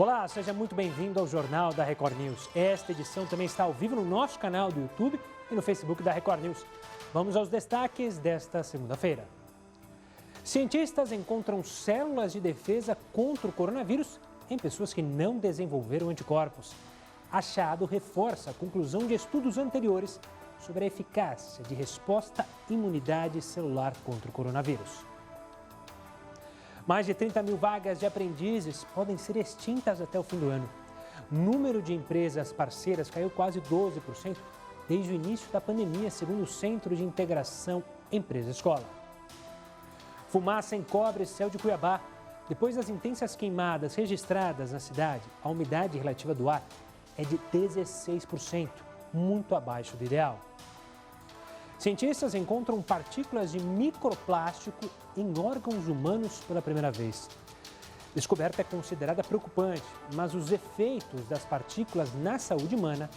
Olá, seja muito bem-vindo ao Jornal da Record News. Esta edição também está ao vivo no nosso canal do YouTube e no Facebook da Record News. Vamos aos destaques desta segunda-feira. Cientistas encontram células de defesa contra o coronavírus em pessoas que não desenvolveram anticorpos. Achado reforça a conclusão de estudos anteriores sobre a eficácia de resposta à imunidade celular contra o coronavírus. Mais de 30 mil vagas de aprendizes podem ser extintas até o fim do ano. O número de empresas parceiras caiu quase 12% desde o início da pandemia, segundo o Centro de Integração Empresa-Escola. Fumaça encobre céu de Cuiabá. Depois das intensas queimadas registradas na cidade, a umidade relativa do ar é de 16%, muito abaixo do ideal. Cientistas encontram partículas de microplástico em órgãos humanos pela primeira vez. A descoberta é considerada preocupante, mas os efeitos das partículas na saúde humana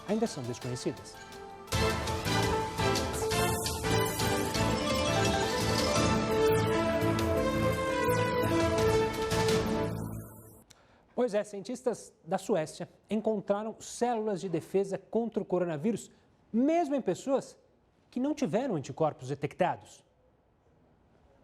ainda são desconhecidos. Pois é, cientistas da Suécia encontraram células de defesa contra o coronavírus, mesmo em pessoas que não tiveram anticorpos detectados.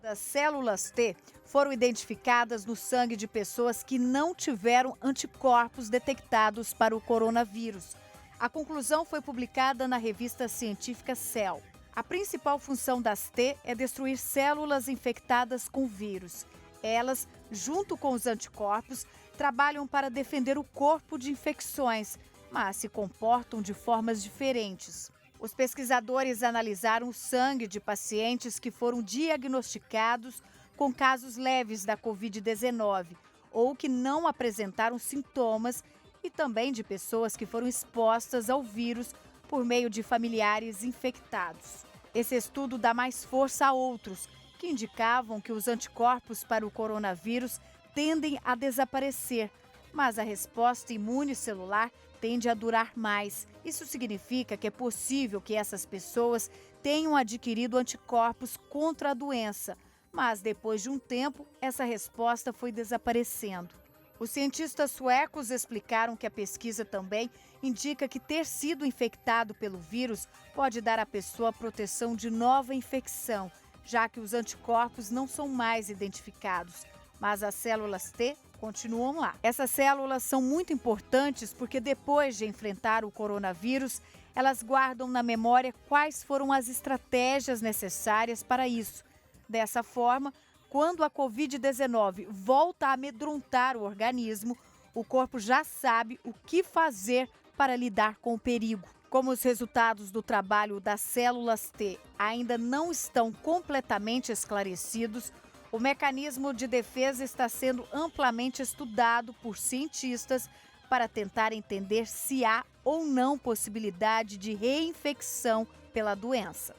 As células T foram identificadas no sangue de pessoas que não tiveram anticorpos detectados para o coronavírus. A conclusão foi publicada na revista científica Cell. A principal função das T é destruir células infectadas com vírus. Elas, junto com os anticorpos, trabalham para defender o corpo de infecções, mas se comportam de formas diferentes. Os pesquisadores analisaram o sangue de pacientes que foram diagnosticados com casos leves da Covid-19 ou que não apresentaram sintomas e também de pessoas que foram expostas ao vírus por meio de familiares infectados. Esse estudo dá mais força a outros que indicavam que os anticorpos para o coronavírus tendem a desaparecer, mas a resposta imune celular tende a durar mais. Isso significa que é possível que essas pessoas tenham adquirido anticorpos contra a doença, mas depois de um tempo, essa resposta foi desaparecendo. Os cientistas suecos explicaram que a pesquisa também indica que ter sido infectado pelo vírus pode dar à pessoa proteção de nova infecção, já que os anticorpos não são mais identificados, mas as células T continuam lá. Essas células são muito importantes porque depois de enfrentar o coronavírus, elas guardam na memória quais foram as estratégias necessárias para isso. Dessa forma, quando a Covid-19 volta a amedrontar o organismo, o corpo já sabe o que fazer para lidar com o perigo. Como os resultados do trabalho das células T ainda não estão completamente esclarecidos, o mecanismo de defesa está sendo amplamente estudado por cientistas para tentar entender se há ou não possibilidade de reinfecção pela doença.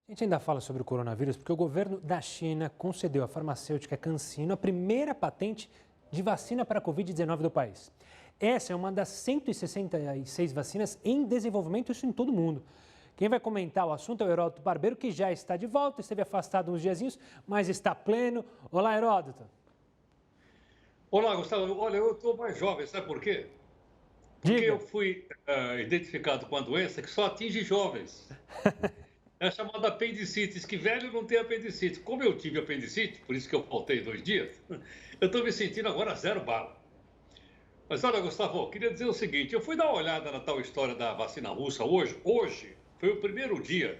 A gente ainda fala sobre o coronavírus porque o governo da China concedeu à farmacêutica CanSino a primeira patente de vacina para a Covid-19 do país. Essa é uma das 166 vacinas em desenvolvimento, isso em todo o mundo. Quem vai comentar o assunto é o Heródoto Barbeiro, que já está de volta, esteve afastado uns diazinhos, mas está pleno. Olá, Heródoto. Olá, Gustavo. Olha, eu estou mais jovem, sabe por quê? Porque eu fui identificado com a doença que só atinge jovens. É chamada apendicite, que velho não tem apendicite. Como eu tive apendicite, por isso que eu faltei 2 dias, eu estou me sentindo agora 0 bala. Mas olha, Gustavo, eu queria dizer o seguinte, eu fui dar uma olhada na tal história da vacina russa hoje foi o primeiro dia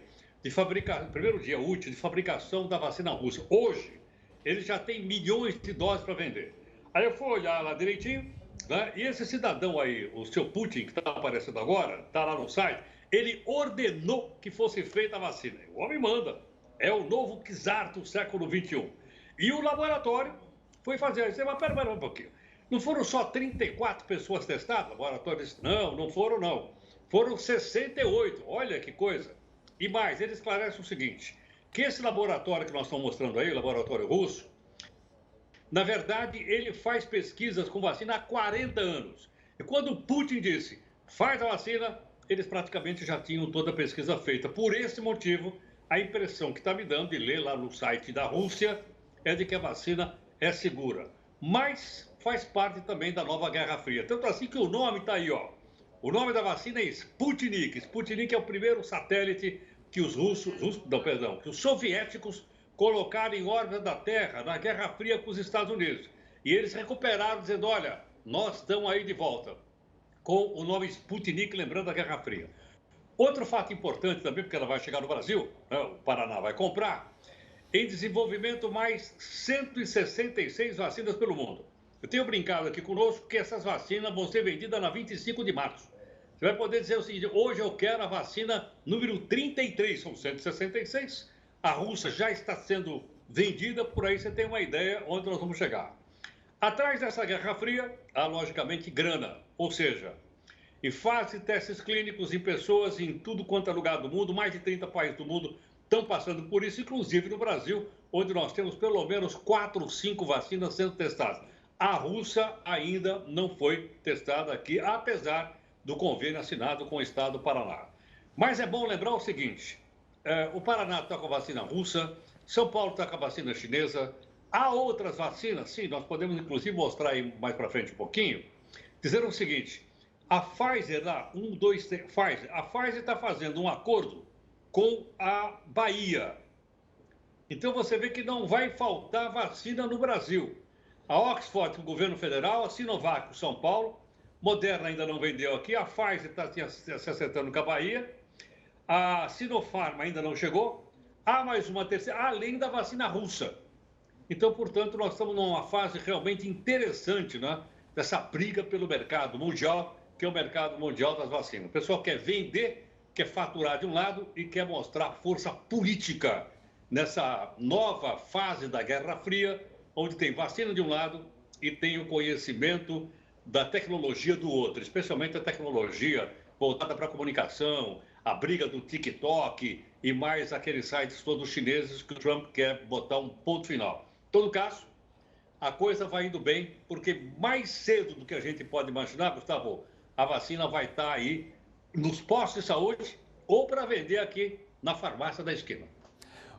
útil de fabricação da vacina russa. Hoje, ele já tem milhões de doses para vender. Aí eu fui olhar lá direitinho, né? E esse cidadão aí, o seu Putin, que está aparecendo agora, está lá no site, ele ordenou que fosse feita a vacina. O homem manda. É o novo czar do século XXI. E o laboratório foi fazer. Mas pera um pouquinho. Não foram só 34 pessoas testadas? O laboratório disse, não foram não. Foram 68, olha que coisa. E mais, ele esclarece o seguinte, que esse laboratório que nós estamos mostrando aí, o laboratório russo, na verdade, ele faz pesquisas com vacina há 40 anos. E quando o Putin disse, faz a vacina, eles praticamente já tinham toda a pesquisa feita. Por esse motivo, a impressão que está me dando de ler lá no site da Rússia é de que a vacina é segura. Mas faz parte também da nova Guerra Fria. Tanto assim que o nome está aí, ó. O nome da vacina é Sputnik. Sputnik é o primeiro satélite que que os soviéticos colocaram em órbita da Terra na Guerra Fria com os Estados Unidos. E eles recuperaram, dizendo, olha, nós estamos aí de volta, com o nome Sputnik, lembrando da Guerra Fria. Outro fato importante também, porque ela vai chegar no Brasil, né, o Paraná vai comprar, em desenvolvimento mais 166 vacinas pelo mundo. Eu tenho brincado aqui conosco que essas vacinas vão ser vendidas na 25 de março. Você vai poder dizer o seguinte, hoje eu quero a vacina número 33, são 166. A russa já está sendo vendida, por aí você tem uma ideia onde nós vamos chegar. Atrás dessa Guerra Fria, há logicamente grana, ou seja, em fase de testes clínicos em pessoas em tudo quanto é lugar do mundo, mais de 30 países do mundo estão passando por isso, inclusive no Brasil, onde nós temos pelo menos 4 ou 5 vacinas sendo testadas. A russa ainda não foi testada aqui, apesar do convênio assinado com o estado do Paraná. Mas é bom lembrar o seguinte, o Paraná está com a vacina russa, São Paulo está com a vacina chinesa, há outras vacinas, sim, nós podemos inclusive mostrar aí mais para frente um pouquinho, dizendo o seguinte, a Pfizer lá, a Pfizer está fazendo um acordo com a Bahia. Então você vê que não vai faltar vacina no Brasil. A Oxford, o governo federal, a Sinovac, o São Paulo, Moderna ainda não vendeu aqui, a Pfizer está se acertando com a Bahia, a Sinopharm ainda não chegou, há mais uma terceira, além da vacina russa. Então, portanto, nós estamos numa fase realmente interessante, né, dessa briga pelo mercado mundial, que é o mercado mundial das vacinas. O pessoal quer vender, quer faturar de um lado e quer mostrar força política nessa nova fase da Guerra Fria, onde tem vacina de um lado e tem o conhecimento da tecnologia do outro, especialmente a tecnologia voltada para a comunicação, a briga do TikTok e mais aqueles sites todos chineses que o Trump quer botar um ponto final. Em todo caso, a coisa vai indo bem, porque mais cedo do que a gente pode imaginar, Gustavo, a vacina vai estar aí nos postos de saúde ou para vender aqui na farmácia da esquina.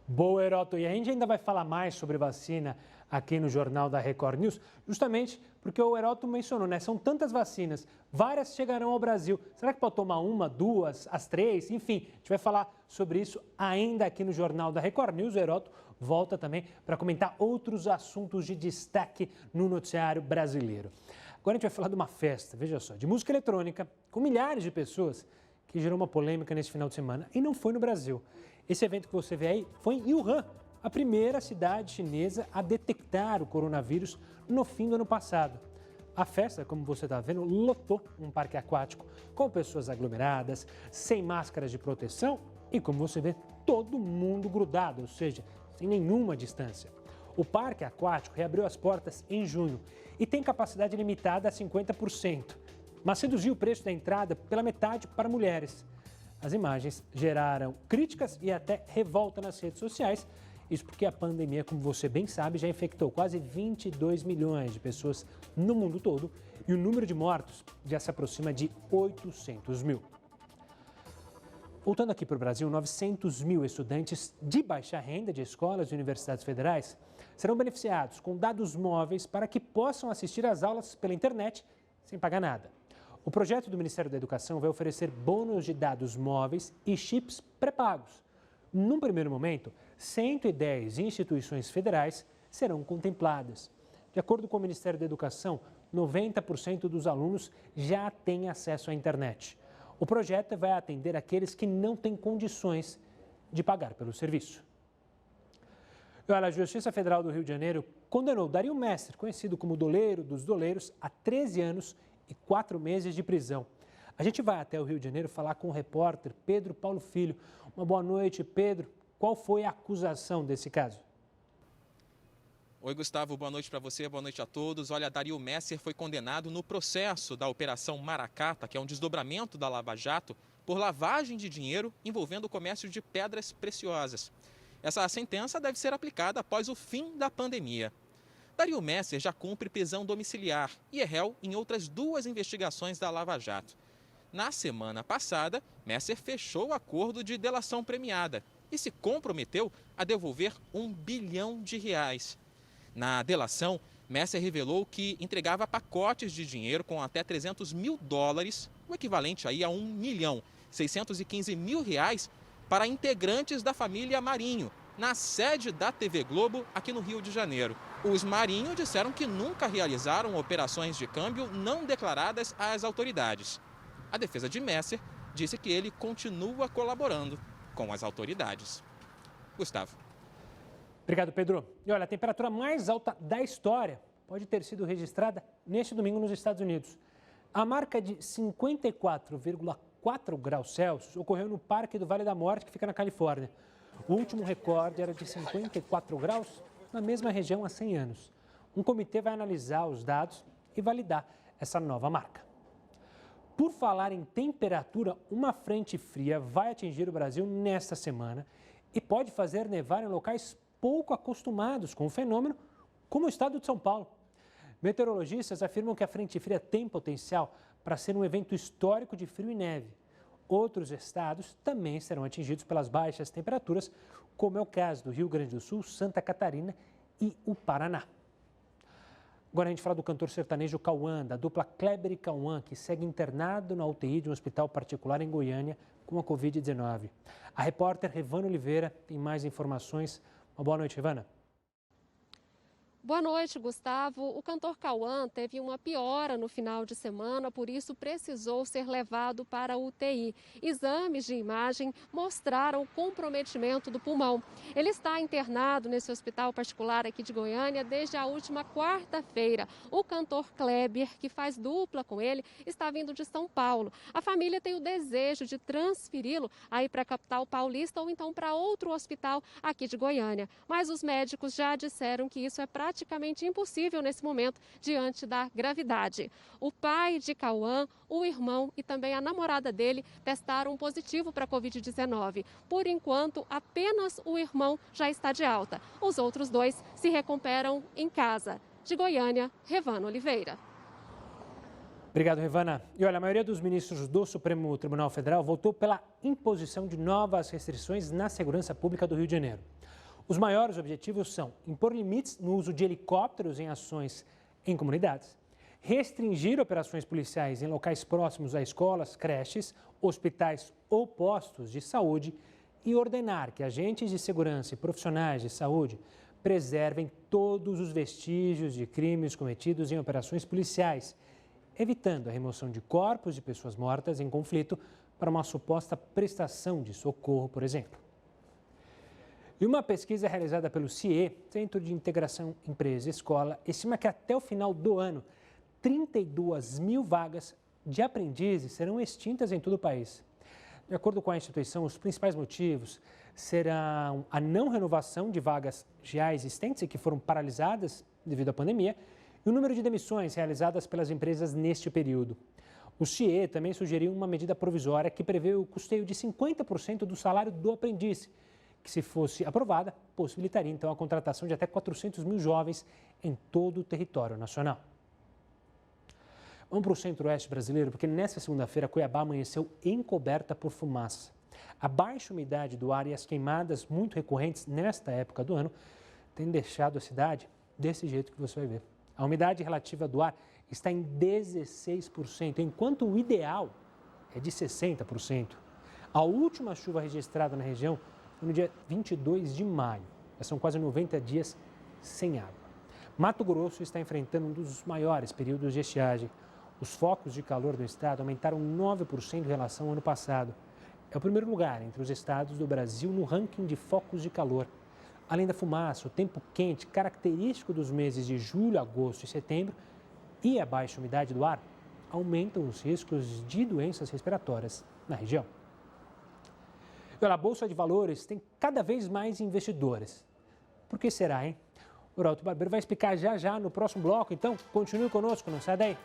Boa, Heroto. E a gente ainda vai falar mais sobre vacina aqui no Jornal da Record News, justamente porque o Heroto mencionou, né? São tantas vacinas, várias chegarão ao Brasil. Será que pode tomar uma, duas, as três? Enfim, a gente vai falar sobre isso ainda aqui no Jornal da Record News. O Heroto volta também para comentar outros assuntos de destaque no noticiário brasileiro. Agora a gente vai falar de uma festa, veja só, de música eletrônica, com milhares de pessoas, que gerou uma polêmica nesse final de semana e não foi no Brasil. Esse evento que você vê aí foi em Wuhan, a primeira cidade chinesa a detectar o coronavírus no fim do ano passado. A festa, como você está vendo, lotou um parque aquático com pessoas aglomeradas, sem máscaras de proteção e, como você vê, todo mundo grudado, ou seja, sem nenhuma distância. O parque aquático reabriu as portas em junho e tem capacidade limitada a 50%, mas reduziu o preço da entrada pela metade para mulheres. As imagens geraram críticas e até revolta nas redes sociais. Isso porque a pandemia, como você bem sabe, já infectou quase 22 milhões de pessoas no mundo todo e o número de mortos já se aproxima de 800 mil. Voltando aqui para o Brasil, 900 mil estudantes de baixa renda de escolas e universidades federais serão beneficiados com dados móveis para que possam assistir às aulas pela internet sem pagar nada. O projeto do Ministério da Educação vai oferecer bônus de dados móveis e chips pré-pagos. Num primeiro momento, 110 instituições federais serão contempladas. De acordo com o Ministério da Educação, 90% dos alunos já têm acesso à internet. O projeto vai atender aqueles que não têm condições de pagar pelo serviço. Olha, a Justiça Federal do Rio de Janeiro condenou Dario Messer, conhecido como Doleiro dos Doleiros, a 13 anos e 4 meses de prisão. A gente vai até o Rio de Janeiro falar com o repórter Pedro Paulo Filho. Uma boa noite, Pedro. Qual foi a acusação desse caso? Oi, Gustavo. Boa noite para você, boa noite a todos. Olha, Dario Messer foi condenado no processo da Operação Maracata, que é um desdobramento da Lava Jato, por lavagem de dinheiro envolvendo o comércio de pedras preciosas. Essa sentença deve ser aplicada após o fim da pandemia. Dario Messer já cumpre prisão domiciliar e é réu em outras 2 investigações da Lava Jato. Na semana passada, Messer fechou o acordo de delação premiada e se comprometeu a devolver R$1 bilhão. Na delação, Messer revelou que entregava pacotes de dinheiro com até $300 mil, o equivalente aí a R$1.615.000, para integrantes da família Marinho, na sede da TV Globo, aqui no Rio de Janeiro. Os Marinho disseram que nunca realizaram operações de câmbio não declaradas às autoridades. A defesa de Messer disse que ele continua colaborando com as autoridades. Gustavo. Obrigado, Pedro. E olha, a temperatura mais alta da história pode ter sido registrada neste domingo nos Estados Unidos. A marca de 54,4 graus Celsius ocorreu no Parque do Vale da Morte, que fica na Califórnia. O último recorde era de 54 graus na mesma região há 100 anos. Um comitê vai analisar os dados e validar essa nova marca. Por falar em temperatura, uma frente fria vai atingir o Brasil nesta semana e pode fazer nevar em locais pouco acostumados com o fenômeno, como o estado de São Paulo. Meteorologistas afirmam que a frente fria tem potencial para ser um evento histórico de frio e neve. Outros estados também serão atingidos pelas baixas temperaturas, como é o caso do Rio Grande do Sul, Santa Catarina e o Paraná. Agora a gente fala do cantor sertanejo Cauã, da dupla Kleber e Cauã, que segue internado na UTI de um hospital particular em Goiânia com a Covid-19. A repórter Revana Oliveira tem mais informações. Uma boa noite, Revana. Boa noite, Gustavo. O cantor Cauã teve uma piora no final de semana, por isso precisou ser levado para a UTI. Exames de imagem mostraram comprometimento do pulmão. Ele está internado nesse hospital particular aqui de Goiânia desde a última quarta-feira. O cantor Kleber, que faz dupla com ele, está vindo de São Paulo. A família tem o desejo de transferi-lo aí para a capital paulista ou então para outro hospital aqui de Goiânia. Mas os médicos já disseram que isso é praticamente impossível nesse momento, diante da gravidade. O pai de Cauã, o irmão e também a namorada dele testaram positivo para a Covid-19. Por enquanto, apenas o irmão já está de alta. Os outros dois se recuperam em casa. De Goiânia, Revana Oliveira. Obrigado, Revana. E olha, a maioria dos ministros do Supremo Tribunal Federal votou pela imposição de novas restrições na segurança pública do Rio de Janeiro. Os maiores objetivos são impor limites no uso de helicópteros em ações em comunidades, restringir operações policiais em locais próximos a escolas, creches, hospitais ou postos de saúde e ordenar que agentes de segurança e profissionais de saúde preservem todos os vestígios de crimes cometidos em operações policiais, evitando a remoção de corpos de pessoas mortas em conflito para uma suposta prestação de socorro, por exemplo. E uma pesquisa realizada pelo CIE, Centro de Integração Empresa-Escola, estima que até o final do ano, 32 mil vagas de aprendizes serão extintas em todo o país. De acordo com a instituição, os principais motivos serão a não renovação de vagas já existentes e que foram paralisadas devido à pandemia e o número de demissões realizadas pelas empresas neste período. O CIE também sugeriu uma medida provisória que prevê o custeio de 50% do salário do aprendiz, que, se fosse aprovada, possibilitaria então a contratação de até 400 mil jovens em todo o território nacional. Vamos para o centro-oeste brasileiro, porque nesta segunda-feira Cuiabá amanheceu encoberta por fumaça. A baixa umidade do ar e as queimadas muito recorrentes nesta época do ano têm deixado a cidade desse jeito que você vai ver. A umidade relativa do ar está em 16%, enquanto o ideal é de 60%. A última chuva registrada na região foi no dia 22 de maio. Já são quase 90 dias sem água. Mato Grosso está enfrentando um dos maiores períodos de estiagem. Os focos de calor do estado aumentaram 9% em relação ao ano passado. É o primeiro lugar entre os estados do Brasil no ranking de focos de calor. Além da fumaça, o tempo quente, característico dos meses de julho, agosto e setembro, e a baixa umidade do ar, aumentam os riscos de doenças respiratórias na região. A Bolsa de Valores tem cada vez mais investidores. Por que será, hein? O Heródoto Barbeiro vai explicar já no próximo bloco, então continue conosco, não sai daí.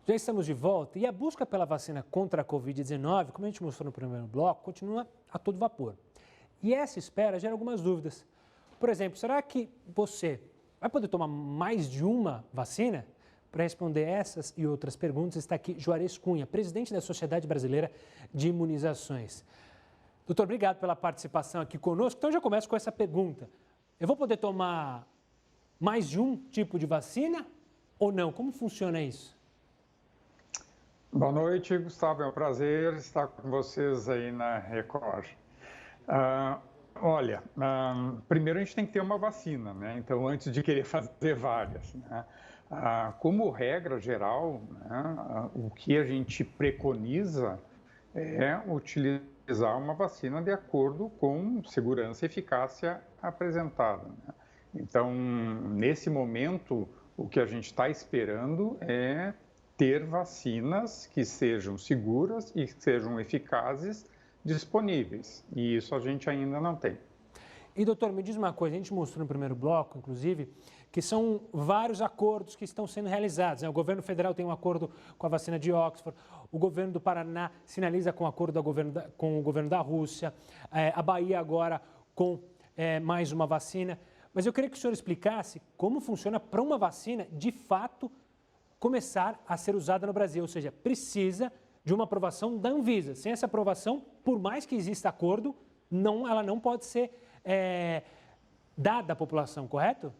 Já estamos de volta e a busca pela vacina contra a Covid-19, como a gente mostrou no primeiro bloco, continua a todo vapor. E essa espera gera algumas dúvidas. Por exemplo, será que você vai poder tomar mais de uma vacina? Para responder essas e outras perguntas está aqui Juarez Cunha, presidente da Sociedade Brasileira de Imunizações. Doutor, obrigado pela participação aqui conosco. Então, eu já começo com essa pergunta. Eu vou poder tomar mais de um tipo de vacina ou não? Como funciona isso? Boa noite, Gustavo. É um prazer estar com vocês aí na Record. Primeiro a gente tem que ter uma vacina, né? Então, antes de querer fazer várias, né? Como regra geral, né, o que a gente preconiza é utilizar uma vacina de acordo com segurança e eficácia apresentada, né? Então, nesse momento, o que a gente está esperando é ter vacinas que sejam seguras e que sejam eficazes disponíveis. E isso a gente ainda não tem. E, doutor, me diz uma coisa, a gente mostrou no primeiro bloco, inclusive, que são vários acordos que estão sendo realizados, né? O governo federal tem um acordo com a vacina de Oxford, o governo do Paraná sinaliza com um acordo com o governo da Rússia, a Bahia agora com mais uma vacina. Mas eu queria que o senhor explicasse como funciona para uma vacina, de fato, começar a ser usada no Brasil, ou seja, precisa de uma aprovação da Anvisa. Sem essa aprovação, por mais que exista acordo, ela não pode ser dada à população, correto?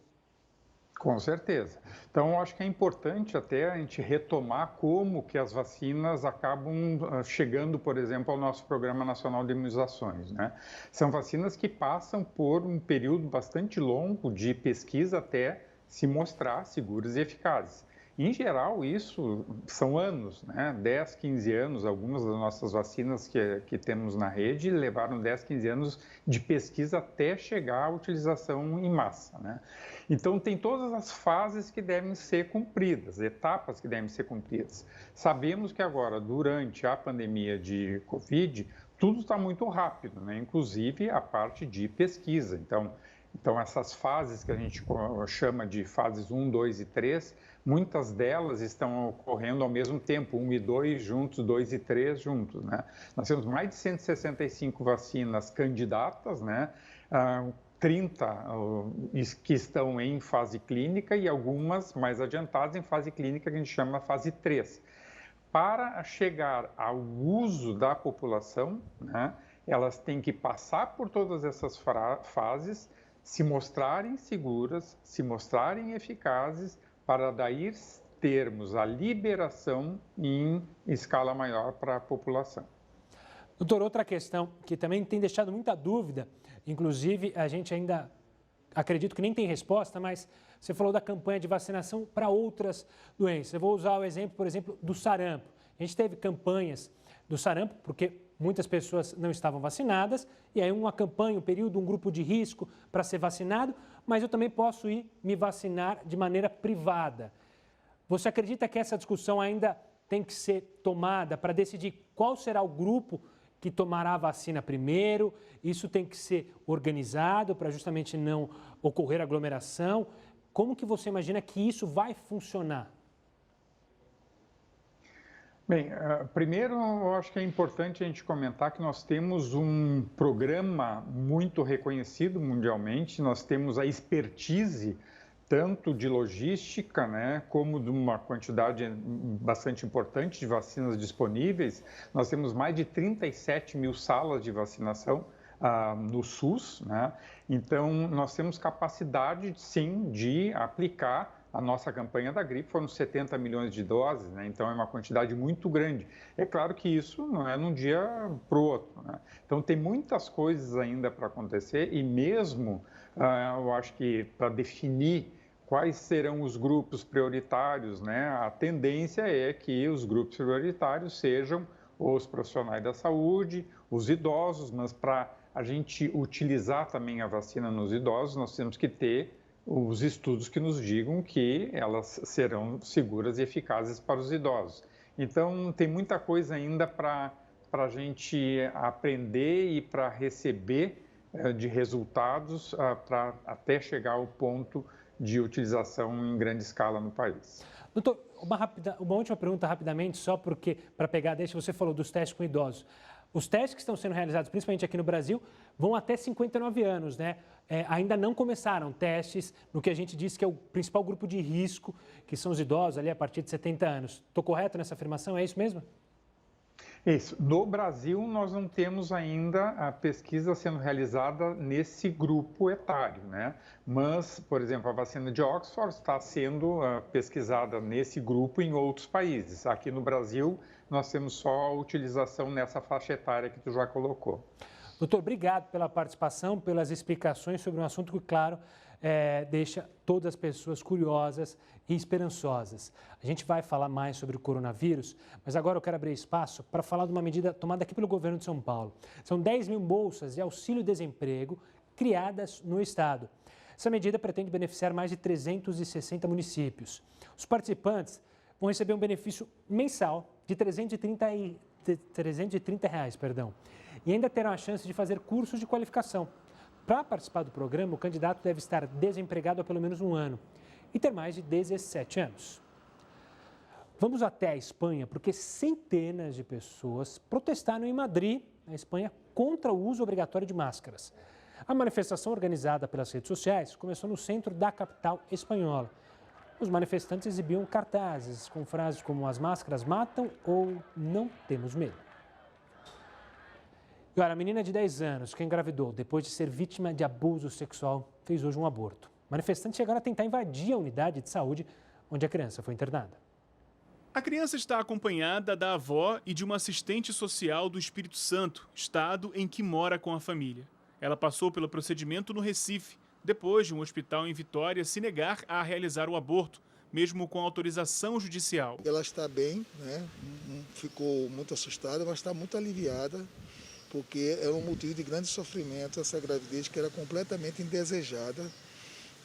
Com certeza. Então, eu acho que é importante até a gente retomar como que as vacinas acabam chegando, por exemplo, ao nosso Programa Nacional de Imunizações, né? São vacinas que passam por um período bastante longo de pesquisa até se mostrar seguras e eficazes. Em geral, isso são anos, né? 10, 15 anos. Algumas das nossas vacinas que temos na rede levaram 10, 15 anos de pesquisa até chegar à utilização em massa, né? Então, tem todas as fases que devem ser cumpridas, etapas que devem ser cumpridas. Sabemos que agora, durante a pandemia de Covid, tudo está muito rápido, né? Inclusive a parte de pesquisa. Então, essas fases que a gente chama de fases 1, 2 e 3, muitas delas estão ocorrendo ao mesmo tempo, 1 e 2 juntos, 2 e 3 juntos, né? Nós temos mais de 165 vacinas candidatas, né? 30 que estão em fase clínica e algumas mais adiantadas em fase clínica, que a gente chama fase 3. Para chegar ao uso da população, né, elas têm que passar por todas essas fases, se mostrarem seguras, se mostrarem eficazes, para daí termos a liberação em escala maior para a população. Doutor, outra questão que também tem deixado muita dúvida, inclusive a gente ainda acredito que nem tem resposta, mas você falou da campanha de vacinação para outras doenças. Eu vou usar o exemplo, por exemplo, do sarampo. A gente teve campanhas do sarampo, porque muitas pessoas não estavam vacinadas, e aí uma campanha, um período, um grupo de risco para ser vacinado, mas eu também posso ir me vacinar de maneira privada. Você acredita que essa discussão ainda tem que ser tomada para decidir qual será o grupo que tomará a vacina primeiro? Isso tem que ser organizado para justamente não ocorrer aglomeração. Como que você imagina que isso vai funcionar? Bem, primeiro eu acho que é importante a gente comentar que nós temos um programa muito reconhecido mundialmente, nós temos a expertise tanto de logística, né, como de uma quantidade bastante importante de vacinas disponíveis. Nós temos mais de 37 mil salas de vacinação no SUS, né? Então, nós temos capacidade, sim, de aplicar a nossa campanha da gripe. Foram 70 milhões de doses, né? Então é uma quantidade muito grande. É claro que isso não é de um dia para o outro, né? Então tem muitas coisas ainda para acontecer e mesmo, eu acho que para definir quais serão os grupos prioritários, né? A tendência é que os grupos prioritários sejam os profissionais da saúde, os idosos, mas para a gente utilizar também a vacina nos idosos, nós temos que ter os estudos que nos digam que elas serão seguras e eficazes para os idosos. Então, tem muita coisa ainda para a gente aprender e para receber de resultados para até chegar ao ponto de utilização em grande escala no país. Doutor, uma última pergunta rapidamente, só porque, para pegar, deixa, você falou dos testes com idosos. Os testes que estão sendo realizados, principalmente aqui no Brasil, vão até 59 anos, né? Ainda não começaram testes no que a gente disse que é o principal grupo de risco, que são os idosos ali a partir de 70 anos. Estou correto nessa afirmação? É isso mesmo? Isso. No Brasil, nós não temos ainda a pesquisa sendo realizada nesse grupo etário, né? Mas, por exemplo, a vacina de Oxford está sendo pesquisada nesse grupo em outros países. Aqui no Brasil, nós temos só a utilização nessa faixa etária que tu já colocou. Doutor, obrigado pela participação, pelas explicações sobre um assunto que, claro, deixa todas as pessoas curiosas e esperançosas. A gente vai falar mais sobre o coronavírus, mas agora eu quero abrir espaço para falar de uma medida tomada aqui pelo governo de São Paulo. São 10 mil bolsas de auxílio-desemprego criadas no estado. Essa medida pretende beneficiar mais de 360 municípios. Os participantes vão receber um benefício mensal de R$ 330 reais, e ainda terão a chance de fazer cursos de qualificação. Para participar do programa, o candidato deve estar desempregado há pelo menos um ano e ter mais de 17 anos. Vamos até a Espanha, porque centenas de pessoas protestaram em Madrid, na Espanha, contra o uso obrigatório de máscaras. A manifestação, organizada pelas redes sociais, começou no centro da capital espanhola. Os manifestantes exibiam cartazes com frases como "as máscaras matam" ou "não temos medo". E olha, a menina de 10 anos que engravidou depois de ser vítima de abuso sexual fez hoje um aborto. Manifestantes chegaram a tentar invadir a unidade de saúde onde a criança foi internada. A criança está acompanhada da avó e de uma assistente social do Espírito Santo, estado em que mora com a família. Ela passou pelo procedimento no Recife, depois de um hospital em Vitória se negar a realizar o aborto, mesmo com autorização judicial. Ela está bem, né? Ficou muito assustada, mas está muito aliviada, porque é um motivo de grande sofrimento essa gravidez que era completamente indesejada.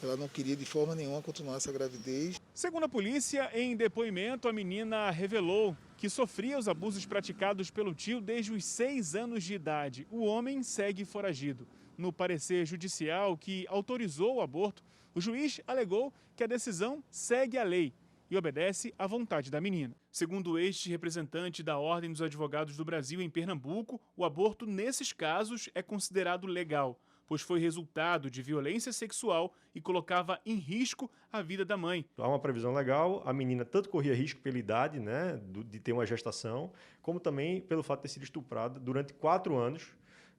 Ela não queria de forma nenhuma continuar essa gravidez. Segundo a polícia, em depoimento, a menina revelou que sofria os abusos praticados pelo tio desde os 6 anos de idade. O homem segue foragido. No parecer judicial que autorizou o aborto, o juiz alegou que a decisão segue a lei e obedece à vontade da menina. Segundo este representante da Ordem dos Advogados do Brasil em Pernambuco, o aborto nesses casos é considerado legal, pois foi resultado de violência sexual e colocava em risco a vida da mãe. Há uma previsão legal, a menina tanto corria risco pela idade, né, de ter uma gestação, como também pelo fato de ter sido estuprada durante 4 anos,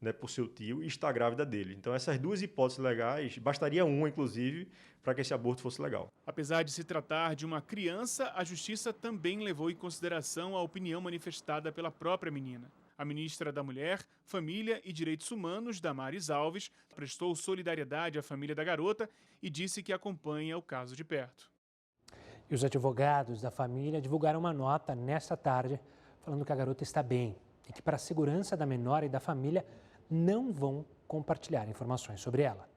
né, por seu tio e está grávida dele. Então essas duas hipóteses legais, bastaria uma inclusive, para que esse aborto fosse legal. Apesar de se tratar de uma criança, a Justiça também levou em consideração a opinião manifestada pela própria menina. A ministra da Mulher, Família e Direitos Humanos, Damares Alves, prestou solidariedade à família da garota e disse que acompanha o caso de perto. E os advogados da família divulgaram uma nota nesta tarde falando que a garota está bem e que, para a segurança da menor e da família, não vão compartilhar informações sobre ela.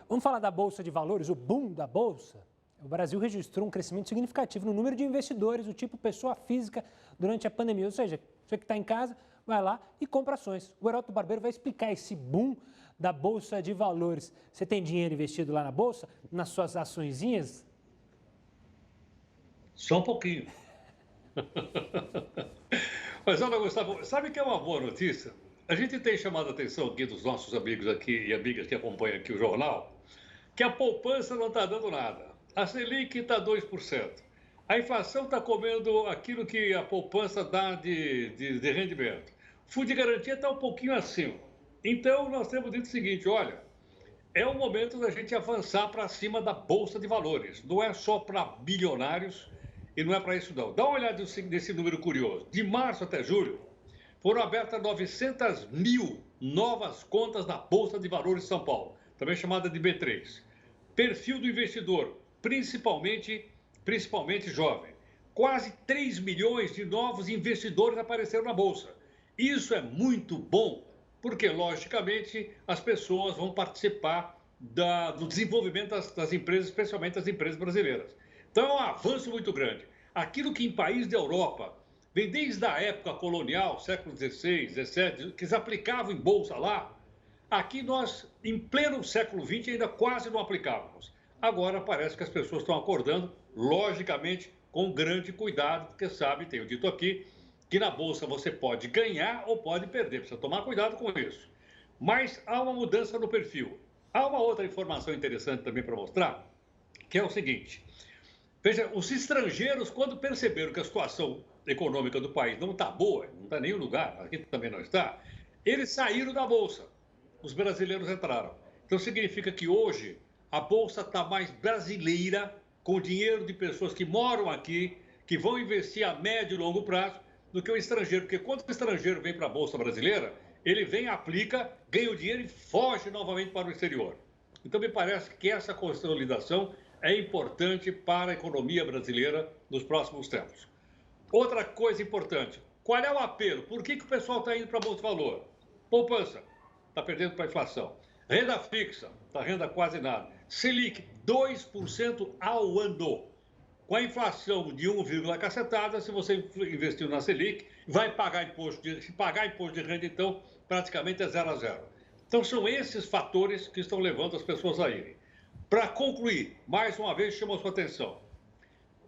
Vamos falar da Bolsa de Valores, o boom da Bolsa? O Brasil registrou um crescimento significativo no número de investidores do tipo pessoa física durante a pandemia. Ou seja, você que está em casa, vai lá e compra ações. O Heródoto Barbeiro vai explicar esse boom da Bolsa de Valores. Você tem dinheiro investido lá na Bolsa, nas suas açõezinhas? Só um pouquinho. Mas olha, Gustavo, sabe que é uma boa notícia? A gente tem chamado a atenção aqui dos nossos amigos aqui e amigas que acompanham aqui o jornal, que a poupança não está dando nada. A Selic está 2%. A inflação está comendo aquilo que a poupança dá de rendimento. O fundo de garantia está um pouquinho acima. Então, nós temos dito o seguinte, olha, é o momento da gente avançar para cima da Bolsa de Valores. Não é só para bilionários e não é para isso não. Dá uma olhada nesse número curioso. De março até julho, foram abertas 900 mil novas contas na Bolsa de Valores de São Paulo, também chamada de B3. Perfil do investidor, principalmente jovem. Quase 3 milhões de novos investidores apareceram na Bolsa. Isso é muito bom, porque, logicamente, as pessoas vão participar do desenvolvimento das empresas, especialmente das empresas brasileiras. Então, é um avanço muito grande. Aquilo que em países da Europa vem desde a época colonial, século XVI, XVII, que se aplicavam em Bolsa lá, aqui nós, em pleno século XX, ainda quase não aplicávamos. Agora parece que as pessoas estão acordando, logicamente, com grande cuidado, porque sabe, tenho dito aqui, que na Bolsa você pode ganhar ou pode perder. Precisa tomar cuidado com isso. Mas há uma mudança no perfil. Há uma outra informação interessante também para mostrar, que é o seguinte. Veja, os estrangeiros, quando perceberam que a situação econômica do país não está boa, não está em nenhum lugar, aqui também não está, eles saíram da Bolsa. Os brasileiros entraram. Então significa que hoje a Bolsa está mais brasileira, com dinheiro de pessoas que moram aqui, que vão investir a médio e longo prazo, do que o estrangeiro. Porque quando o estrangeiro vem para a Bolsa brasileira, ele vem, aplica, ganha o dinheiro e foge novamente para o exterior. Então me parece que essa consolidação é importante para a economia brasileira nos próximos tempos. Outra coisa importante, qual é o apelo? Por que o pessoal está indo para a Bolsa de Valor? Poupança, está perdendo para a inflação. Renda fixa, está renda quase nada. Selic, 2% ao ano. Com a inflação de 1, cacetada, se você investiu na Selic, vai pagar imposto se pagar imposto de renda, então, praticamente é 0 a 0. Então, são esses fatores que estão levando as pessoas a irem. Para concluir, mais uma vez, chamo a sua atenção.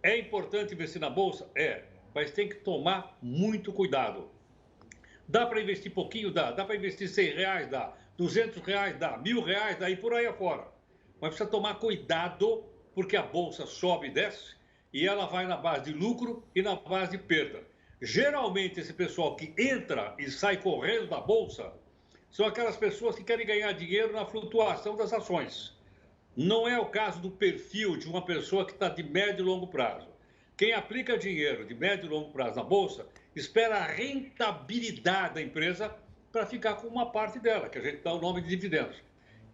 É importante investir na Bolsa? É, mas tem que tomar muito cuidado. Dá para investir pouquinho? Dá. Dá para investir R$100? Dá. R$200? Dá. R$1.000? Dá. E por aí afora. Mas precisa tomar cuidado, porque a Bolsa sobe e desce, e ela vai na base de lucro e na base de perda. Geralmente, esse pessoal que entra e sai correndo da Bolsa são aquelas pessoas que querem ganhar dinheiro na flutuação das ações. Não é o caso do perfil de uma pessoa que está de médio e longo prazo. Quem aplica dinheiro de médio e longo prazo na Bolsa espera a rentabilidade da empresa para ficar com uma parte dela, que a gente dá o nome de dividendos.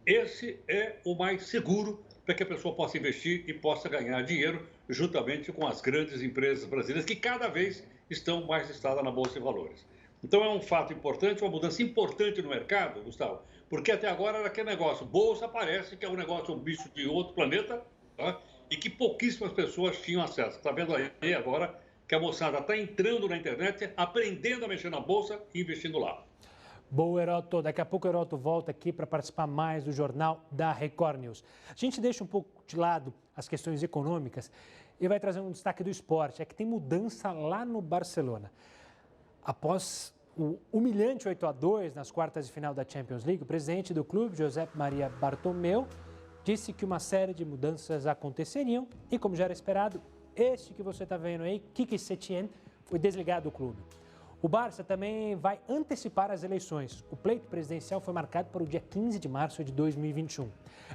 Esse é o mais seguro para que a pessoa possa investir e possa ganhar dinheiro juntamente com as grandes empresas brasileiras que cada vez estão mais listadas na Bolsa de Valores. Então é um fato importante, uma mudança importante no mercado, Gustavo, porque até agora era aquele negócio, Bolsa parece que é um negócio, um bicho de outro planeta, tá? E que pouquíssimas pessoas tinham acesso. Está vendo aí agora que a moçada está entrando na internet, aprendendo a mexer na Bolsa e investindo lá. Boa, Heroto. Daqui a pouco o Heroto volta aqui para participar mais do Jornal da Record News. A gente deixa um pouco de lado as questões econômicas e vai trazer um destaque do esporte. É que tem mudança lá no Barcelona. Após o humilhante 8-2 nas quartas de final da Champions League, o presidente do clube, Josep Maria Bartomeu, disse que uma série de mudanças aconteceriam e, como já era esperado, este que você está vendo aí, Quique Setién, foi desligado do clube. O Barça também vai antecipar as eleições. O pleito presidencial foi marcado para o dia 15 de março de 2021.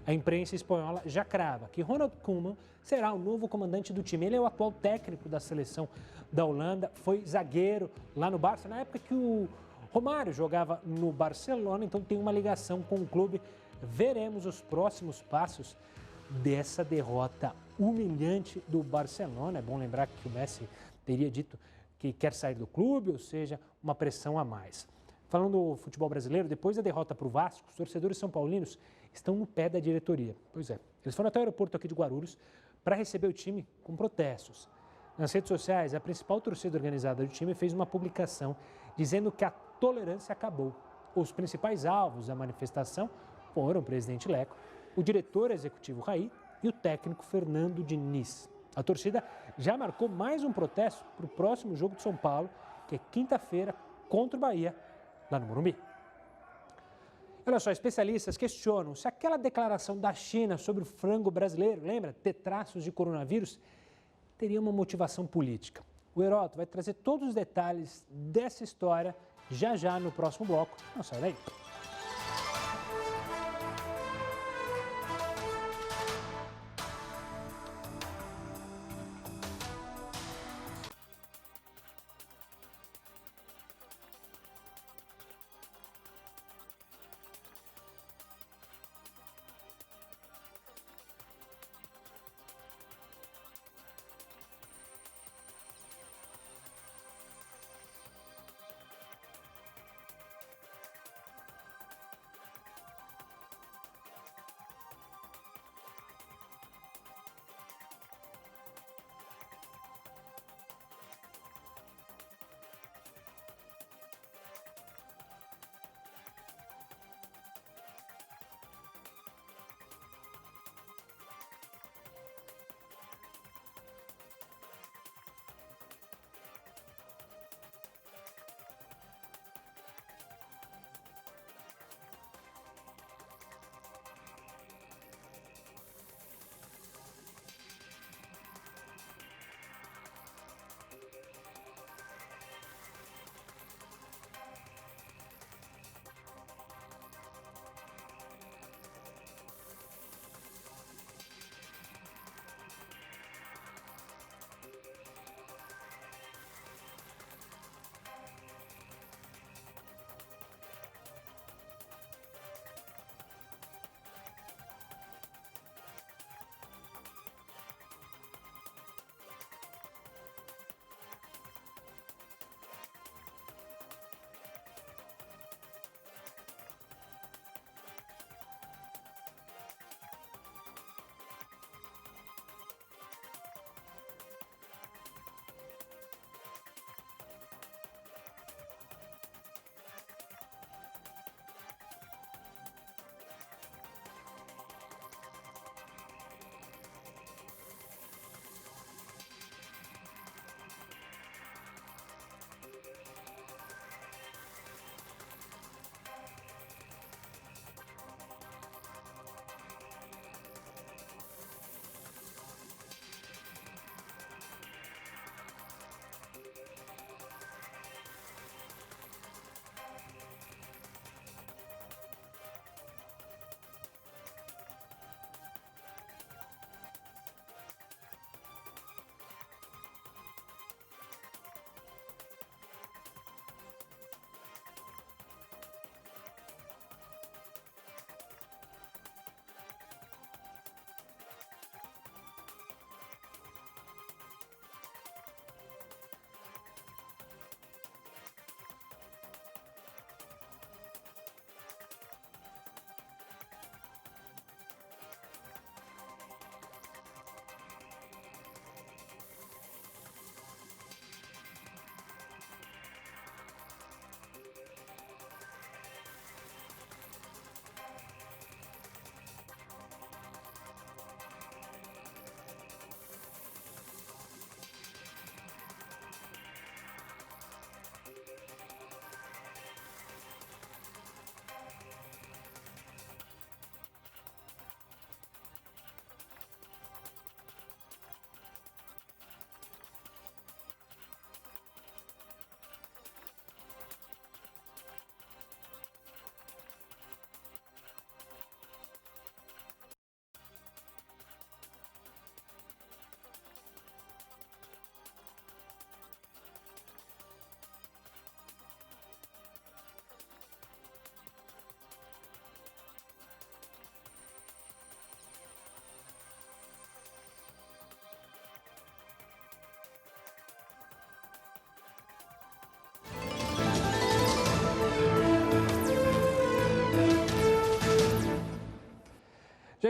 A imprensa espanhola já crava que Ronald Koeman será o novo comandante do time. Ele é o atual técnico da seleção da Holanda, foi zagueiro lá no Barça, na época que o Romário jogava no Barcelona, então tem uma ligação com o clube. Veremos os próximos passos dessa derrota humilhante do Barcelona. É bom lembrar que o Messi teria dito que quer sair do clube, ou seja, uma pressão a mais. Falando do futebol brasileiro, depois da derrota para o Vasco, os torcedores são paulinos estão no pé da diretoria. Pois é, eles foram até o aeroporto aqui de Guarulhos para receber o time com protestos. Nas redes sociais, a principal torcida organizada do time fez uma publicação dizendo que a tolerância acabou. Os principais alvos da manifestação foram o presidente Leco, o diretor executivo Raí e o técnico Fernando Diniz. A torcida já marcou mais um protesto para o próximo jogo de São Paulo, que é quinta-feira, contra o Bahia, lá no Morumbi. Olha só, especialistas questionam se aquela declaração da China sobre o frango brasileiro, lembra, ter traços de coronavírus, teria uma motivação política. O Heroto vai trazer todos os detalhes dessa história já no próximo bloco. Não sai daí.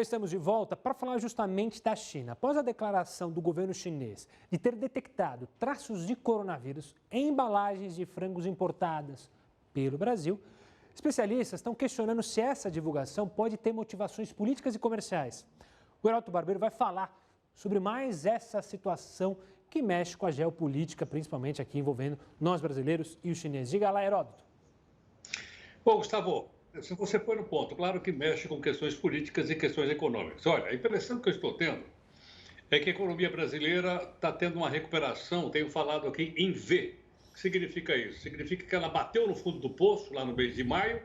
Já estamos de volta para falar justamente da China. Após a declaração do governo chinês de ter detectado traços de coronavírus em embalagens de frangos importadas pelo Brasil, especialistas estão questionando se essa divulgação pode ter motivações políticas e comerciais. O Heródoto Barbeiro vai falar sobre mais essa situação que mexe com a geopolítica, principalmente aqui envolvendo nós brasileiros e os chineses. Diga lá, Heródoto. Bom, Gustavo, se você põe no ponto, claro que mexe com questões políticas e questões econômicas. Olha, a impressão que eu estou tendo é que a economia brasileira está tendo uma recuperação, tenho falado aqui em V. O que significa isso? Significa que ela bateu no fundo do poço, lá no mês de maio,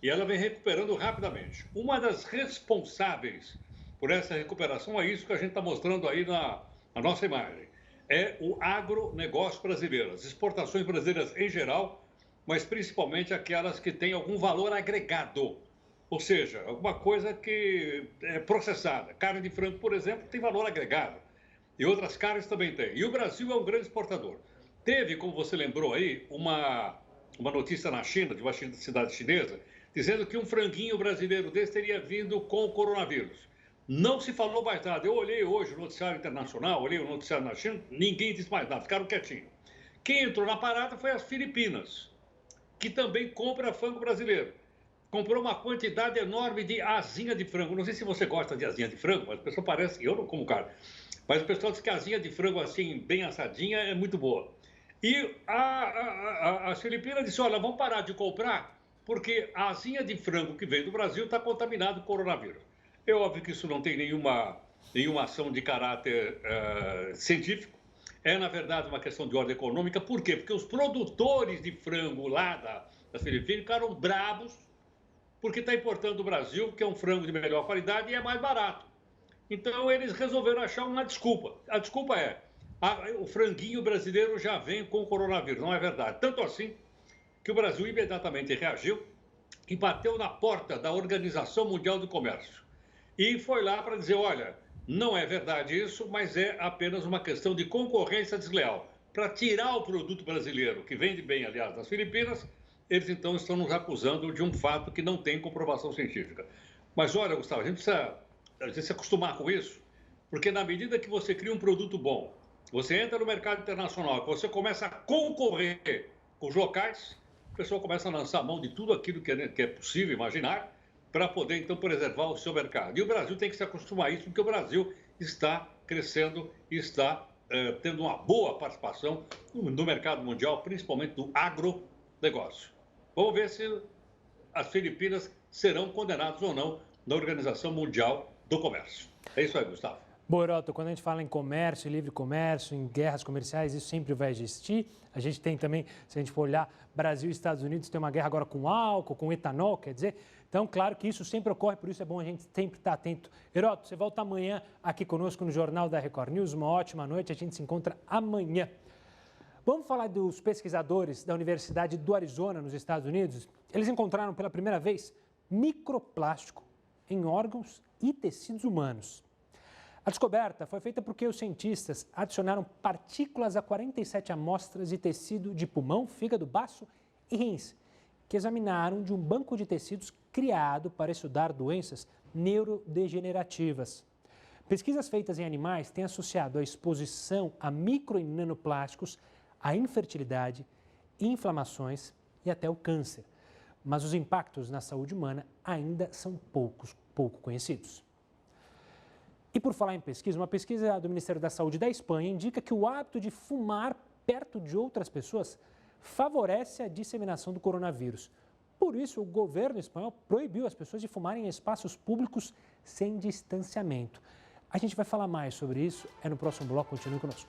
e ela vem recuperando rapidamente. Uma das responsáveis por essa recuperação é isso que a gente está mostrando aí na nossa imagem. É o agronegócio brasileiro, as exportações brasileiras em geral, mas principalmente aquelas que têm algum valor agregado, ou seja, alguma coisa que é processada. Carne de frango, por exemplo, tem valor agregado, e outras carnes também têm. E o Brasil é um grande exportador. Teve, como você lembrou aí, uma notícia na China, de uma cidade chinesa, dizendo que um franguinho brasileiro desse teria vindo com o coronavírus. Não se falou mais nada. Eu olhei hoje o noticiário internacional, olhei o noticiário na China, ninguém disse mais nada, ficaram quietinhos. Quem entrou na parada foi as Filipinas, que também compra frango brasileiro. Comprou uma quantidade enorme de asinha de frango. Não sei se você gosta de asinha de frango, mas a pessoa parece... Eu não como carne. Mas o pessoal diz que a asinha de frango, assim, bem assadinha, é muito boa. E as Filipinas disse, olha, vamos parar de comprar, porque a asinha de frango que vem do Brasil está contaminada com coronavírus. É óbvio que isso não tem nenhuma ação de caráter científico. É, na verdade, uma questão de ordem econômica. Por quê? Porque os produtores de frango lá das Filipinas ficaram bravos porque está importando do Brasil, que é um frango de melhor qualidade e é mais barato. Então, eles resolveram achar uma desculpa. A desculpa é, o franguinho brasileiro já vem com o coronavírus. Não é verdade. Tanto assim que o Brasil imediatamente reagiu e bateu na porta da Organização Mundial do Comércio. E foi lá para dizer, olha... Não é verdade isso, mas é apenas uma questão de concorrência desleal. Para tirar o produto brasileiro, que vende bem, aliás, das Filipinas, eles então estão nos acusando de um fato que não tem comprovação científica. Mas olha, Gustavo, a gente precisa se acostumar com isso, porque na medida que você cria um produto bom, você entra no mercado internacional, você começa a concorrer com os locais, o pessoal começa a lançar mão de tudo aquilo que é possível imaginar, para poder, então, preservar o seu mercado. E o Brasil tem que se acostumar a isso, porque o Brasil está crescendo e está tendo uma boa participação no mercado mundial, principalmente do agronegócio. Vamos ver se as Filipinas serão condenadas ou não na Organização Mundial do Comércio. É isso aí, Gustavo. Heródoto, quando a gente fala em comércio, livre comércio, em guerras comerciais, isso sempre vai existir. A gente tem também, se a gente for olhar, Brasil e Estados Unidos tem uma guerra agora com álcool, com etanol, quer dizer. Então, claro que isso sempre ocorre, por isso é bom a gente sempre estar atento. Heródoto, você volta amanhã aqui conosco no Jornal da Record News. Uma ótima noite, a gente se encontra amanhã. Vamos falar dos pesquisadores da Universidade do Arizona, nos Estados Unidos. Eles encontraram pela primeira vez microplástico em órgãos e tecidos humanos. A descoberta foi feita porque os cientistas adicionaram partículas a 47 amostras de tecido de pulmão, fígado, baço e rins, que examinaram de um banco de tecidos criado para estudar doenças neurodegenerativas. Pesquisas feitas em animais têm associado a exposição a micro e nanoplásticos a infertilidade, inflamações e até o câncer. Mas os impactos na saúde humana ainda são pouco conhecidos. E por falar em pesquisa, uma pesquisa do Ministério da Saúde da Espanha indica que o hábito de fumar perto de outras pessoas favorece a disseminação do coronavírus. Por isso, o governo espanhol proibiu as pessoas de fumarem em espaços públicos sem distanciamento. A gente vai falar mais sobre isso, no próximo bloco. Continue conosco.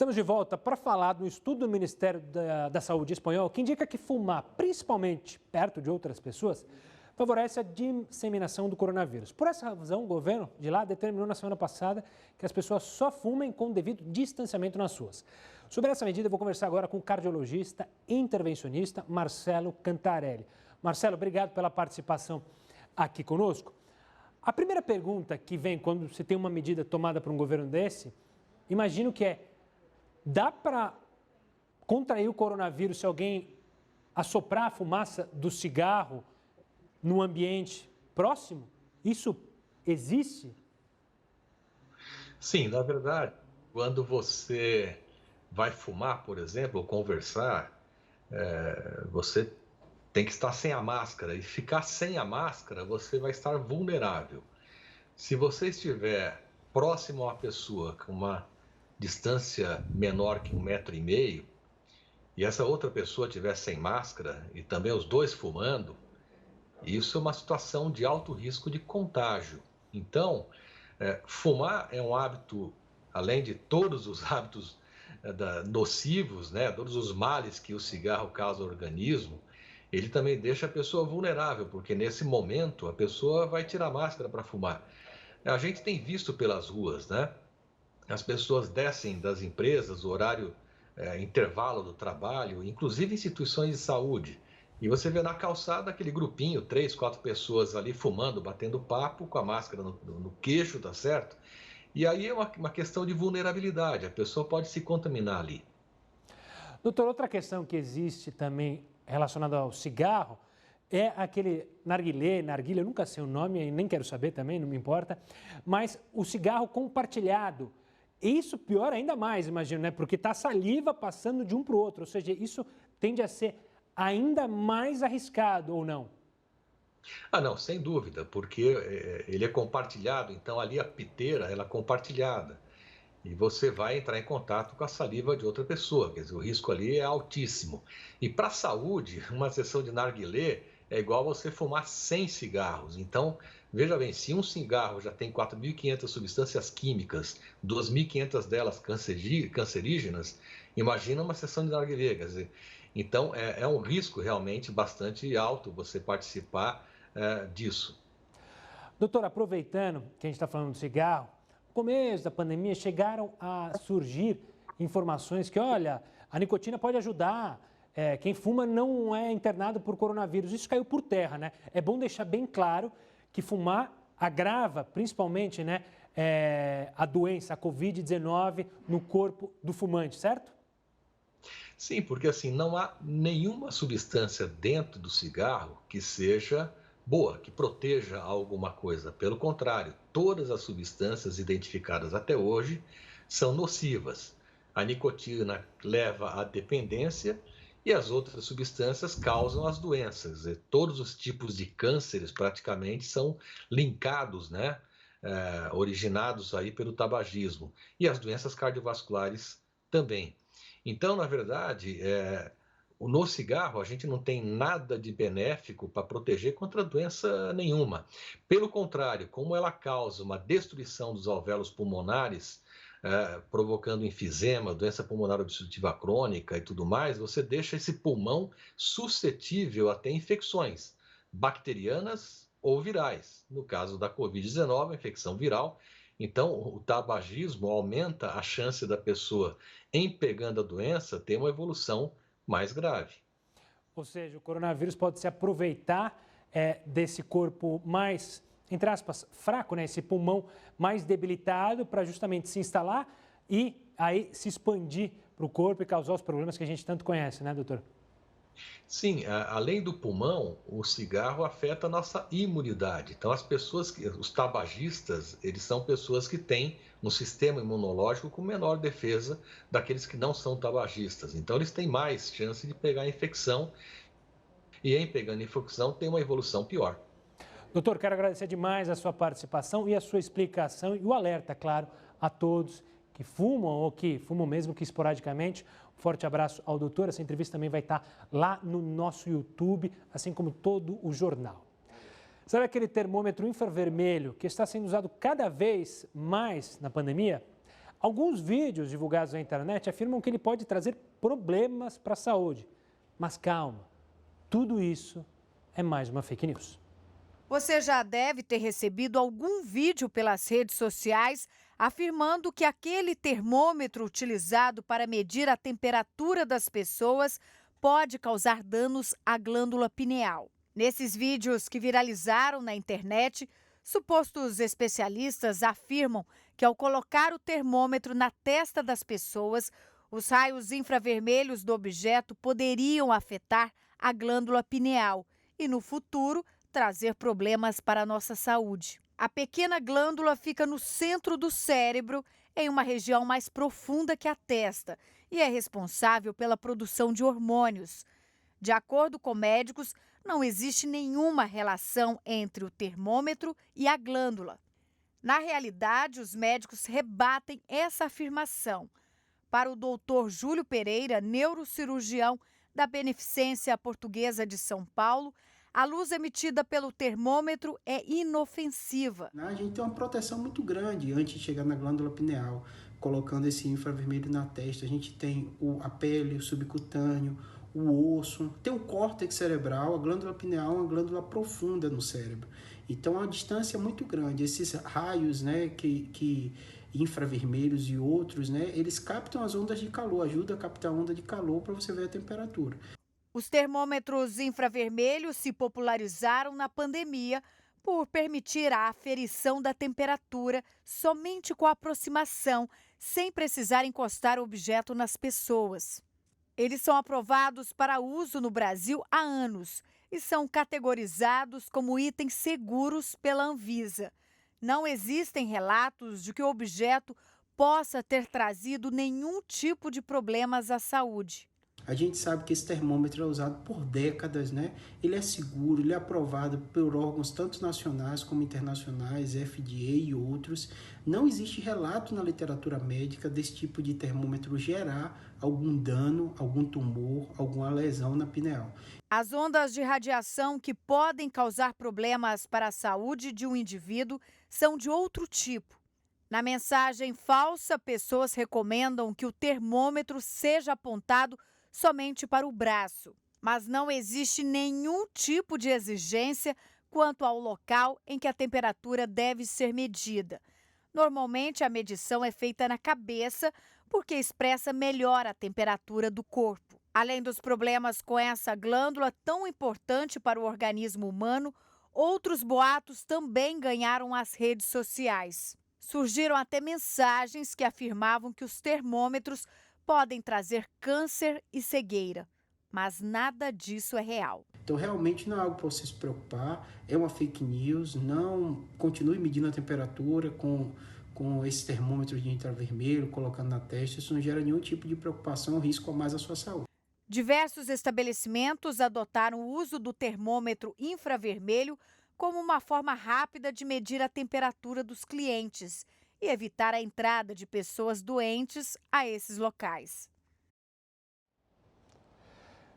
Estamos de volta para falar do estudo do Ministério da Saúde espanhol que indica que fumar, principalmente perto de outras pessoas, favorece a disseminação do coronavírus. Por essa razão, o governo de lá determinou na semana passada que as pessoas só fumem com o devido distanciamento nas ruas. Sobre essa medida, eu vou conversar agora com o cardiologista e intervencionista Marcelo Cantarelli. Marcelo, obrigado pela participação aqui conosco. A primeira pergunta que vem quando você tem uma medida tomada por um governo desse, imagino que dá para contrair o coronavírus se alguém assoprar a fumaça do cigarro no ambiente próximo? Isso existe? Sim, na verdade, quando você vai fumar, por exemplo, ou conversar, você tem que estar sem a máscara. E ficar sem a máscara, você vai estar vulnerável. Se você estiver próximo a uma pessoa com uma distância menor que 1,5 metro, e essa outra pessoa estiver sem máscara, e também os dois fumando, isso é uma situação de alto risco de contágio. Então, fumar é um hábito, além de todos os hábitos nocivos, né, todos os males que o cigarro causa ao organismo, ele também deixa a pessoa vulnerável, porque nesse momento a pessoa vai tirar a máscara para fumar. A gente tem visto pelas ruas, né? As pessoas descem das empresas, o horário, intervalo do trabalho, inclusive instituições de saúde. E você vê na calçada aquele grupinho, 3, 4 pessoas ali fumando, batendo papo, com a máscara no queixo, tá certo? E aí é uma questão de vulnerabilidade, a pessoa pode se contaminar ali. Doutor, outra questão que existe também relacionada ao cigarro é aquele narguilé, eu nunca sei o nome, nem quero saber também, não me importa, mas o cigarro compartilhado. Isso piora ainda mais, imagino, né? Porque está a saliva passando de um para o outro, ou seja, isso tende a ser ainda mais arriscado, ou não? Ah, não, sem dúvida, porque ele é compartilhado, então ali a piteira ela é compartilhada. E você vai entrar em contato com a saliva de outra pessoa, quer dizer, o risco ali é altíssimo. E para a saúde, uma sessão de narguilé é igual você fumar 100 cigarros. Então, veja bem, se um cigarro já tem 4.500 substâncias químicas, 2.500 delas cancerígenas, imagina uma sessão de narguilé, quer dizer, então é um risco realmente bastante alto você participar disso. Doutor, aproveitando que a gente está falando do cigarro, no começo da pandemia chegaram a surgir informações que, olha, a nicotina pode ajudar, quem fuma não é internado por coronavírus. Isso caiu por terra, né? É bom deixar bem claro que fumar agrava, principalmente, né, a doença, a Covid-19, no corpo do fumante, certo? Sim, porque assim, não há nenhuma substância dentro do cigarro que seja boa, que proteja alguma coisa. Pelo contrário, todas as substâncias identificadas até hoje são nocivas. A nicotina leva à dependência e as outras substâncias causam as doenças. E todos os tipos de cânceres praticamente são linkados, né? Originados aí pelo tabagismo. E as doenças cardiovasculares também. Então, na verdade, no cigarro a gente não tem nada de benéfico para proteger contra doença nenhuma. Pelo contrário, como ela causa uma destruição dos alvéolos pulmonares, provocando enfisema, doença pulmonar obstrutiva crônica e tudo mais, você deixa esse pulmão suscetível a ter infecções bacterianas ou virais. No caso da Covid-19, a infecção viral. Então, o tabagismo aumenta a chance da pessoa, em pegando a doença, ter uma evolução mais grave. Ou seja, o coronavírus pode se aproveitar desse corpo mais, entre aspas, fraco, né? Esse pulmão mais debilitado para justamente se instalar e aí se expandir para o corpo e causar os problemas que a gente tanto conhece, né, doutor? Sim, além do pulmão, o cigarro afeta a nossa imunidade. Então, os tabagistas, eles são pessoas que têm um sistema imunológico com menor defesa daqueles que não são tabagistas. Então, eles têm mais chance de pegar infecção e, em pegando infecção, tem uma evolução pior. Doutor, quero agradecer demais a sua participação e a sua explicação e o alerta, claro, a todos que fumam ou que fumam mesmo que esporadicamente. Um forte abraço ao doutor. Essa entrevista também vai estar lá no nosso YouTube, assim como todo o jornal. Sabe aquele termômetro infravermelho que está sendo usado cada vez mais na pandemia? Alguns vídeos divulgados na internet afirmam que ele pode trazer problemas para a saúde. Mas calma, tudo isso é mais uma fake news. Você já deve ter recebido algum vídeo pelas redes sociais afirmando que aquele termômetro utilizado para medir a temperatura das pessoas pode causar danos à glândula pineal. Nesses vídeos que viralizaram na internet, supostos especialistas afirmam que ao colocar o termômetro na testa das pessoas, os raios infravermelhos do objeto poderiam afetar a glândula pineal e, no futuro, trazer problemas para a nossa saúde. A pequena glândula fica no centro do cérebro, em uma região mais profunda que a testa, e é responsável pela produção de hormônios. De acordo com médicos, não existe nenhuma relação entre o termômetro e a glândula. Na realidade, os médicos rebatem essa afirmação. Para o doutor Júlio Pereira, neurocirurgião da Beneficência Portuguesa de São Paulo, a luz emitida pelo termômetro é inofensiva. A gente tem uma proteção muito grande antes de chegar na glândula pineal, colocando esse infravermelho na testa. A gente tem a pele, o subcutâneo, o osso, tem o córtex cerebral. A glândula pineal é uma glândula profunda no cérebro. Então, é uma distância muito grande. Esses raios, né, que infravermelhos e outros, né, eles captam as ondas de calor, ajudam a captar a onda de calor para você ver a temperatura. Os termômetros infravermelhos se popularizaram na pandemia por permitir a aferição da temperatura somente com a aproximação, sem precisar encostar o objeto nas pessoas. Eles são aprovados para uso no Brasil há anos e são categorizados como itens seguros pela Anvisa. Não existem relatos de que o objeto possa ter trazido nenhum tipo de problemas à saúde. A gente sabe que esse termômetro é usado por décadas, né? Ele é seguro, ele é aprovado por órgãos tanto nacionais como internacionais, FDA e outros. Não existe relato na literatura médica desse tipo de termômetro gerar algum dano, algum tumor, alguma lesão na pineal. As ondas de radiação que podem causar problemas para a saúde de um indivíduo são de outro tipo. Na mensagem falsa, pessoas recomendam que o termômetro seja apontado somente para o braço, mas não existe nenhum tipo de exigência quanto ao local em que a temperatura deve ser medida. Normalmente, a medição é feita na cabeça, porque expressa melhor a temperatura do corpo. Além dos problemas com essa glândula tão importante para o organismo humano, outros boatos também ganharam as redes sociais. Surgiram até mensagens que afirmavam que os termômetros podem trazer câncer e cegueira, mas nada disso é real. Então, realmente não é algo para você se preocupar, é uma fake news. Não continue medindo a temperatura com esse termômetro de infravermelho, colocando na testa. Isso não gera nenhum tipo de preocupação ou risco a mais à sua saúde. Diversos estabelecimentos adotaram o uso do termômetro infravermelho como uma forma rápida de medir a temperatura dos clientes e evitar a entrada de pessoas doentes a esses locais.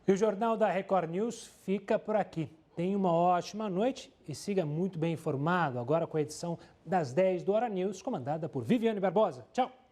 E o Jornal da Record News fica por aqui. Tenha uma ótima noite e siga muito bem informado agora com a edição das 10 do Hora News, comandada por Viviane Barbosa. Tchau!